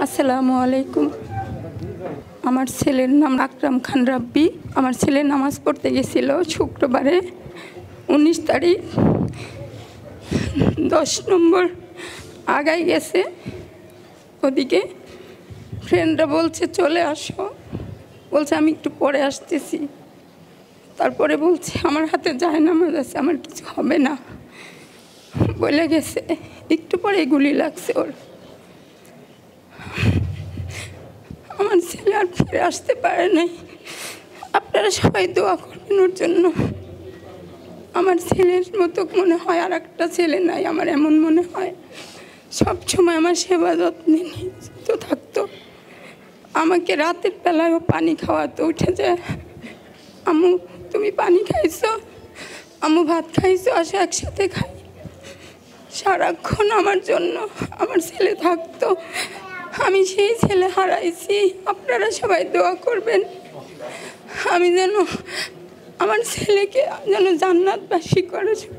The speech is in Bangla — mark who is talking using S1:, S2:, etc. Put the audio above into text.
S1: আসসালামু আলাইকুম। আমার ছেলের নাম আকরাম খান রাব্বি। আমার ছেলে নামাজ পড়তে গেছিল শুক্রবারে 19 তারিখ, 10 নম্বর আগায় গেছে। ওদিকে ফ্রেন্ডরা বলছে চলে আসো, বলছে আমি একটু পরে আসতেছি। তারপরে বলছে আমার হাতে জায়নামাজ আছে, আমার কিছু হবে না বলে গেছে। একটু পরে গুলি লাগছে ওর। আমার ছেলে আর ফিরে আসতে পারে নাই। আপনারা সবাই দোয়া করবেন ওর জন্য। আমার ছেলের মতো মনে হয় আর একটা ছেলে নাই, আমার এমন মনে হয়। সবসময় আমার সেবা যত্নে নিয়োজিত থাকতো। আমাকে রাতের বেলায়ও পানি খাওয়াতো, উঠে যায় আম্মু তুমি পানি খাইছো, আম্মু ভাত খাইছো, আসো একসাথে খাই। সারাক্ষণ আমার জন্য আমার ছেলে থাকতো। আমি সেই ছেলে হারাইছি। আপনারা সবাই দোয়া করবেন আমি যেন আমার ছেলেকে যেন জান্নাতবাসী করে।